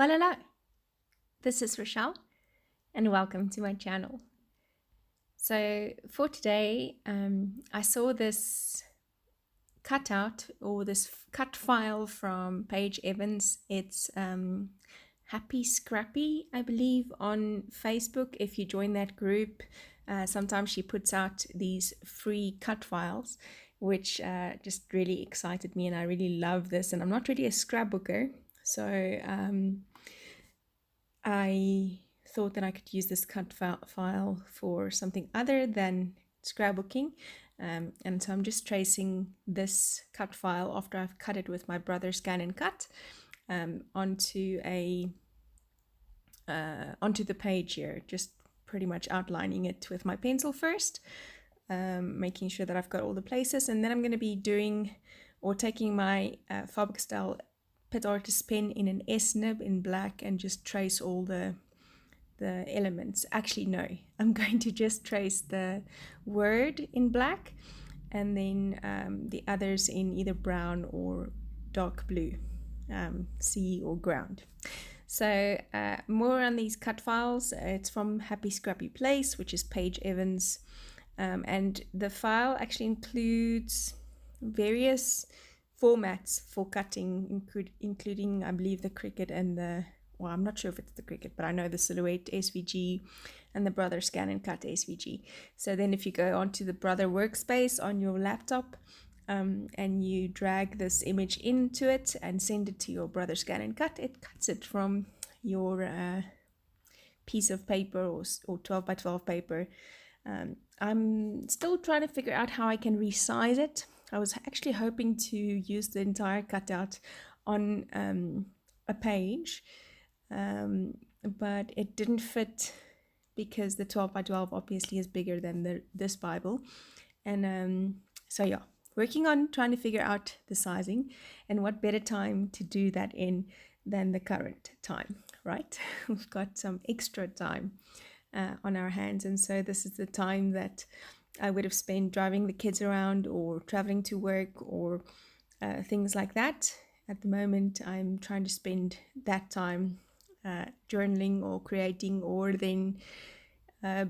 Well, hello, this is Rochelle, and welcome to my channel. So for today, I saw this cutout or this cut file from Paige Evans. It's Happy Scrappy, I believe, on Facebook. If you join that group, sometimes she puts out these free cut files, which just really excited me, and I really love this. And I'm not really a scrapbooker, so I thought that I could use this cut file for something other than scrapbooking. And so I'm just tracing this cut file after I've cut it with my brother Scan and Cut onto the page here, just pretty much outlining it with my pencil first, making sure that I've got all the places, and then I'm going to be doing or taking my Faber-Castell Pit Artist pen in an S nib in black and just trace all the elements. Actually, no, I'm going to just trace the word in black and then the others in either brown or dark blue, sea or ground. So more on these cut files. It's from Happy Scrappy Place, which is Paige Evans, and the file actually includes various formats for cutting, including, I believe, the Cricut and well, I'm not sure if it's the Cricut, but I know the Silhouette SVG and the Brother Scan and Cut SVG. So then if you go onto the Brother workspace on your laptop and you drag this image into it and send it to your Brother Scan and Cut, it cuts it from your piece of paper or 12 by 12 paper. I'm still trying to figure out how I can resize it. I was actually hoping to use the entire cutout on a page, but it didn't fit because the 12 by 12 obviously is bigger than this Bible. And so yeah, working on trying to figure out the sizing, and what better time to do that in than the current time, right? We've got some extra time on our hands, and so this is the time that I would have spent driving the kids around or traveling to work or things like that. At the moment, I'm trying to spend that time journaling or creating, or then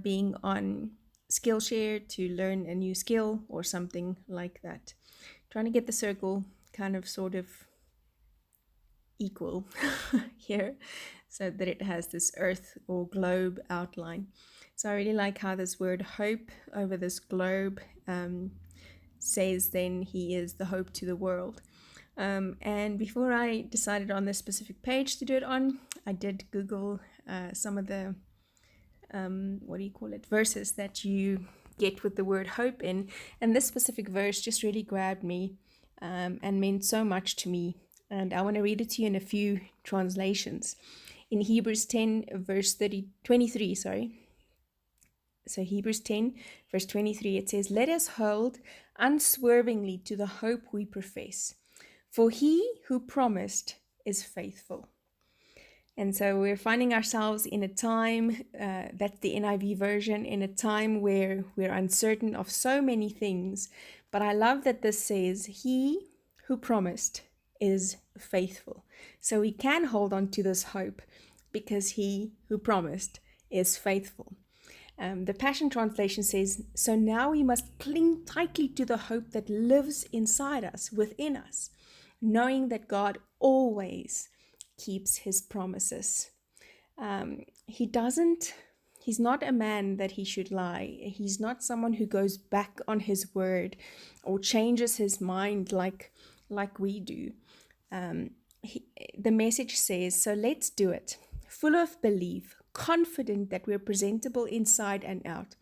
being on Skillshare to learn a new skill or something like that. Trying to get the circle kind of sort of equal here so that it has this earth or globe outline. So I really like how this word hope over this globe says then he is the hope to the world. And before I decided on this specific page to do it on, I did Google some of the verses that you get with the word hope in, and this specific verse just really grabbed me and meant so much to me. And I want to read it to you in a few translations. In Hebrews 10 verse 23, so Hebrews 10 verse 23, it says, "Let us hold unswervingly to the hope we profess, for he who promised is faithful." And so we're finding ourselves in a time, that's the NIV version, in a time where we're uncertain of so many things. But I love that this says, he who promised is faithful. So we can hold on to this hope because he who promised is faithful. The Passion Translation says, "So now we must cling tightly to the hope that lives inside us, within us, knowing that God always keeps his promises." He's not a man that he should lie. He's not someone who goes back on his word or changes his mind like we do. The message says, so let's do it, full of belief, confident that we're presentable inside and out.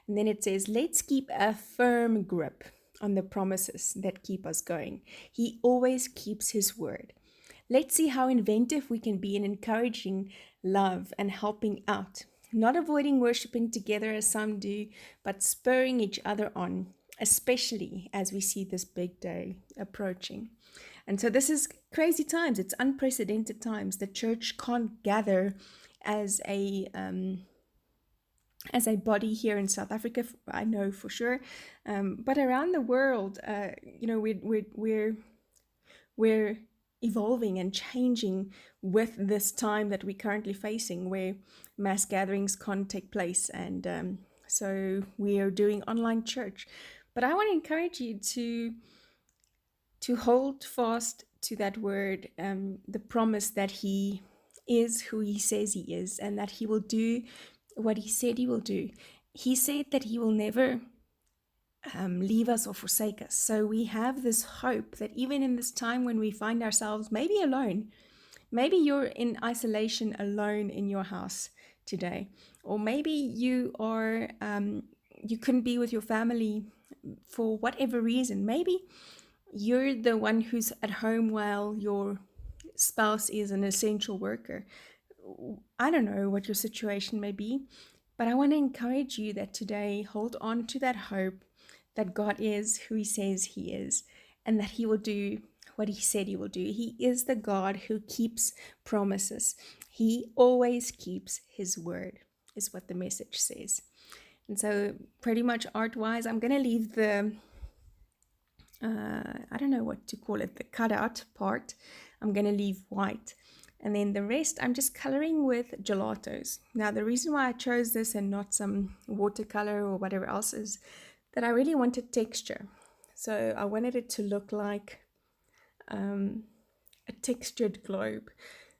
And then it says, let's keep a firm grip on the promises that keep us going. He always keeps his word. Let's see how inventive we can be in encouraging love and helping out, not avoiding worshiping together as some do, but spurring each other on, especially as we see this big day approaching. And so this is crazy times. It's unprecedented times. The church can't gather as a body here in South Africa, I know for sure, but around the world, we're evolving and changing with this time that we're currently facing, where mass gatherings can't take place, and so we are doing online church. But I want to encourage you to hold fast to that word, the promise that He is who He says He is, and that He will do what He said He will do. He said that He will never leave us or forsake us. So we have this hope that even in this time when we find ourselves maybe alone, maybe you're in isolation alone in your house today, or maybe you are you couldn't be with your family for whatever reason. Maybe you're the one who's at home while your spouse is an essential worker. I don't know what your situation may be, but I want to encourage you that today, hold on to that hope that God is who He says He is, and that He will do what He said He will do. He is the God who keeps promises. He always keeps His word, is what the message says. And so pretty much art-wise, I'm going to leave the, I don't know what to call it, the cutout part. I'm going to leave white. And then the rest, I'm just coloring with gelatos. Now, the reason why I chose this and not some watercolor or whatever else is that I really wanted texture. So I wanted it to look like a textured globe.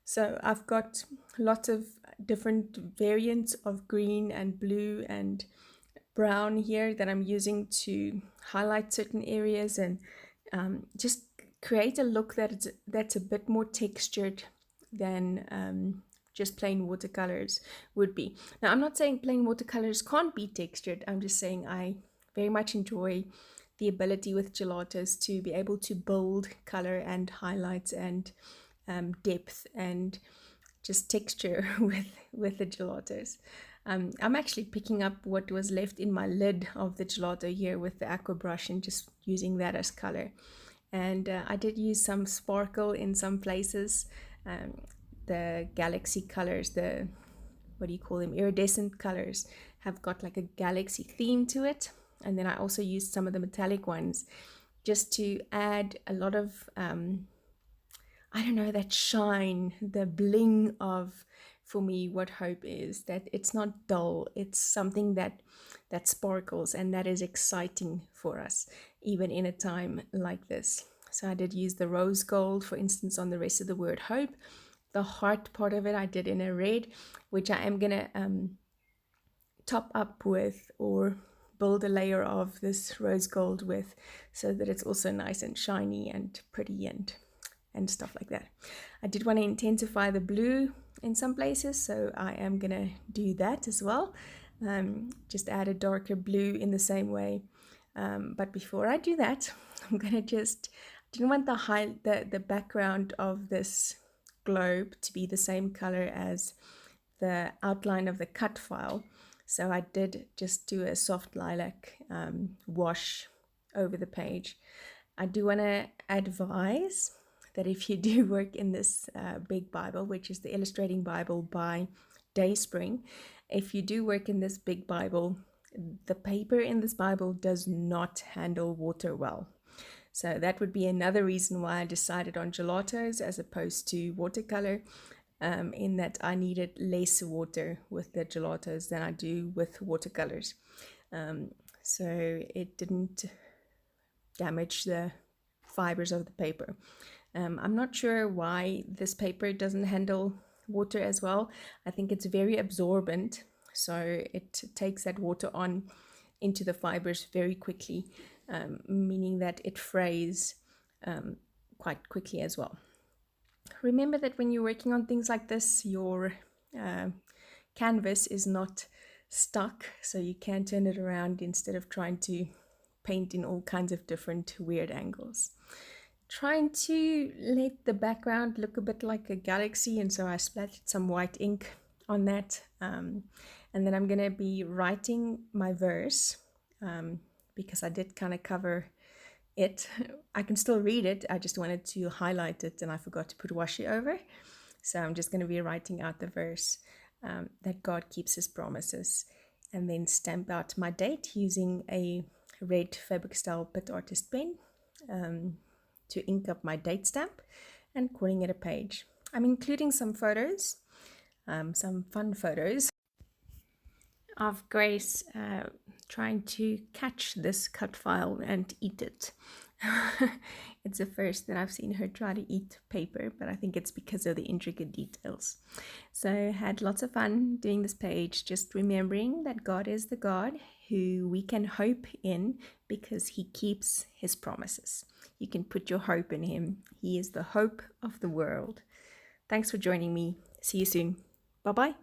So I've got lots of different variants of green and blue and brown here that I'm using to highlight certain areas and just create a look that's a bit more textured than just plain watercolors would be. Now, I'm not saying plain watercolors can't be textured. I'm just saying I very much enjoy the ability with gelatos to be able to build color and highlights and depth and just texture with the gelatos. I'm actually picking up what was left in my lid of the gelato here with the aqua brush and just using that as color. And I did use some sparkle in some places. The galaxy colors, the, what do you call them, iridescent colors, have got like a galaxy theme to it. And then I also used some of the metallic ones just to add a lot of, I don't know, that shine, the bling of, for me, what hope is. That it's not dull, it's something that sparkles and that is exciting for us, even in a time like this. So I did use the rose gold, for instance, on the rest of the word hope. The heart part of it I did in a red, which I am going to top up with or build a layer of this rose gold with, so that it's also nice and shiny and pretty and stuff like that. I did want to intensify the blue in some places, so I am going to do that as well. Just add a darker blue in the same way. But before I do that, I'm going to just, I didn't want the background of this globe to be the same color as the outline of the cut file. So I did just do a soft lilac wash over the page. I do want to advise that if you do work in this big Bible, which is the Illustrating Bible by Dayspring, if you do work in this big Bible, the paper in this Bible does not handle water well. So that would be another reason why I decided on gelatos as opposed to watercolor, in that I needed less water with the gelatos than I do with watercolors. So it didn't damage the fibers of the paper. I'm not sure why this paper doesn't handle water as well. I think it's very absorbent, so it takes that water on into the fibers very quickly, meaning that it frays quite quickly as well. Remember that when you're working on things like this, your canvas is not stuck, so you can turn it around instead of trying to paint in all kinds of different weird angles. Trying to let the background look a bit like a galaxy, and so I splattered some white ink on that, and then I'm going to be writing my verse, because I did kind of cover it. I can still read it, I just wanted to highlight it and I forgot to put washi over. So I'm just going to be writing out the verse, that God keeps His promises, and then stamp out my date using a red Faber-Castell Pit Artist pen to ink up my date stamp. and calling it a page. I'm including some photos, some fun photos of Grace trying to catch this cut file and eat it. It's the first that I've seen her try to eat paper, but I think it's because of the intricate details. So had lots of fun doing this page, just remembering that God is the God who we can hope in because he keeps his promises. You can put your hope in him. He is the hope of the world. Thanks for joining me. See you soon. Bye-bye.